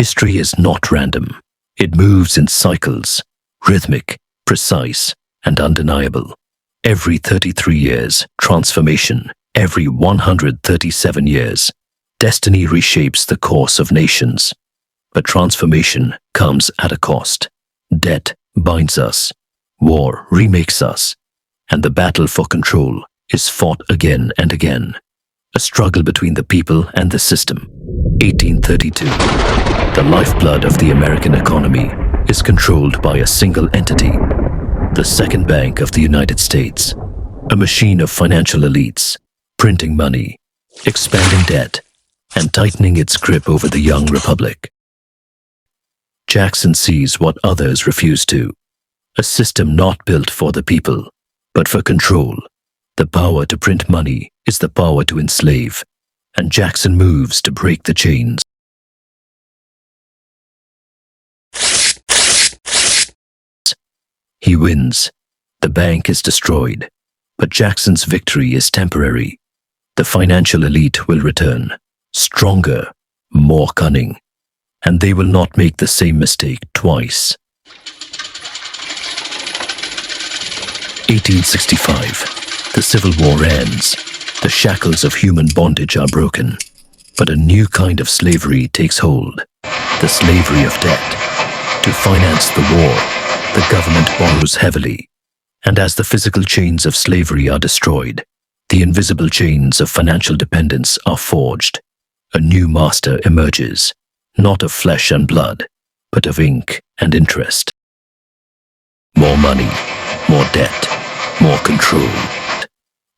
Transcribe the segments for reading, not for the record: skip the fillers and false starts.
History is not random. It moves in cycles, rhythmic, precise, and undeniable. Every 33 years, transformation. Every 137 years, destiny reshapes the course of nations. But transformation comes at a cost. Debt binds us. War remakes us. And the battle for control is fought again and again. A struggle between the people and the system. 1832. The lifeblood of the American economy is controlled by a single entity. The Second Bank of the United States. A machine of financial elites, printing money, expanding debt, and tightening its grip over the young republic. Jackson sees what others refuse to. A system not built for the people, but for control. The power to print money is the power to enslave, and Jackson moves to break the chains. He wins. The bank is destroyed, but Jackson's victory is temporary. The financial elite will return, stronger, more cunning, and they will not make the same mistake twice. 1865. The Civil War ends. The shackles of human bondage are broken, but a new kind of slavery takes hold. The slavery of debt. To finance the war, the government borrows heavily, and as the physical chains of slavery are destroyed, the invisible chains of financial dependence are forged. A new master emerges, not of flesh and blood, but of ink and interest. More money, more debt, more control.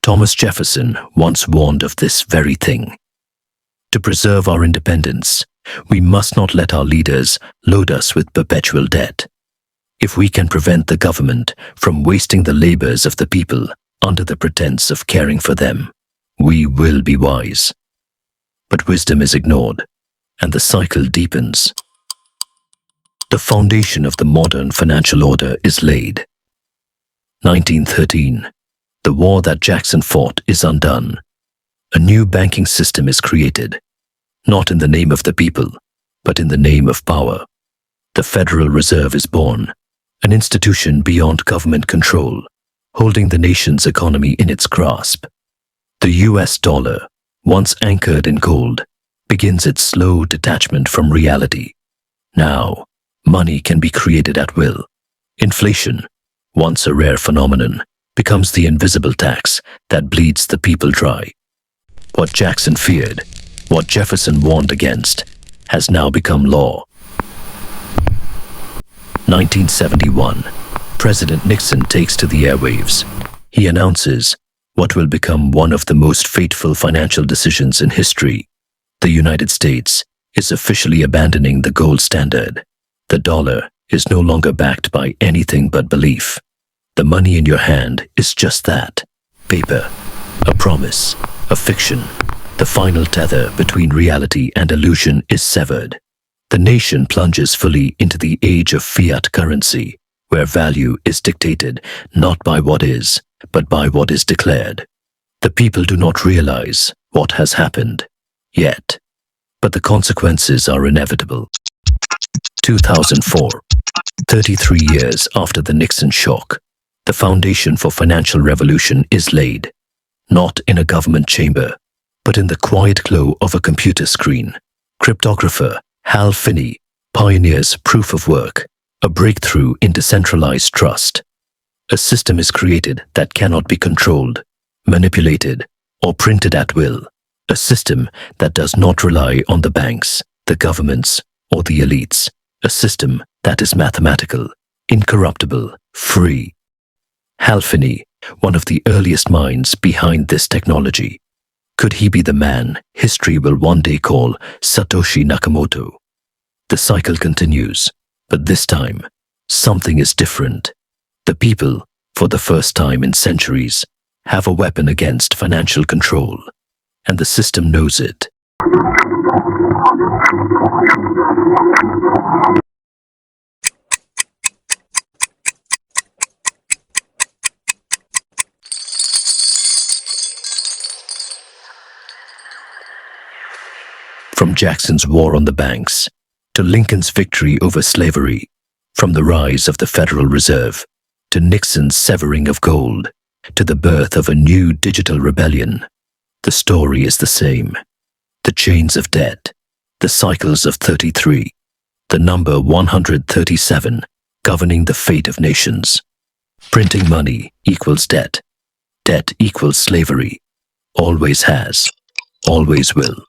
Thomas Jefferson once warned of this very thing. To preserve our independence, we must not let our leaders load us with perpetual debt. If we can prevent the government from wasting the labors of the people under the pretense of caring for them, we will be wise. But wisdom is ignored, and the cycle deepens. The foundation of the modern financial order is laid. 1913. The war that Jackson fought is undone. A new banking system is created, not in the name of the people, but in the name of power. The Federal Reserve is born, an institution beyond government control, holding the nation's economy in its grasp. The US dollar, once anchored in gold, begins its slow detachment from reality. Now, money can be created at will. Inflation, once a rare phenomenon, becomes the invisible tax that bleeds the people dry. What Jackson feared, what Jefferson warned against, has now become law. 1971. President Nixon takes to the airwaves. He announces what will become one of the most fateful financial decisions in history. The United States is officially abandoning the gold standard. The dollar is no longer backed by anything but belief. The money in your hand is just that, paper, a promise, a fiction. The final tether between reality and illusion is severed. The nation plunges fully into the age of fiat currency, where value is dictated not by what is, but by what is declared. The people do not realize what has happened yet, but the consequences are inevitable. 2004. 33 years after the Nixon shock, the foundation for financial revolution is laid, not in a government chamber, but in the quiet glow of a computer screen. Cryptographer Hal Finney pioneers proof of work, a breakthrough in decentralized trust. A system is created that cannot be controlled, manipulated, or printed at will. A system that does not rely on the banks, the governments, or the elites. A system that is mathematical, incorruptible, free. Hal Finney, one of the earliest minds behind this technology. Could he be the man history will one day call Satoshi Nakamoto? The cycle continues, but this time, something is different. The people, for the first time in centuries, have a weapon against financial control, and the system knows it. From Jackson's war on the banks to Lincoln's victory over slavery, from the rise of the Federal Reserve, to Nixon's severing of gold, to the birth of a new digital rebellion, the story is the same. The chains of debt, the cycles of 33, the number 137 governing the fate of nations. Printing money equals debt. Debt equals slavery. Always has, always will.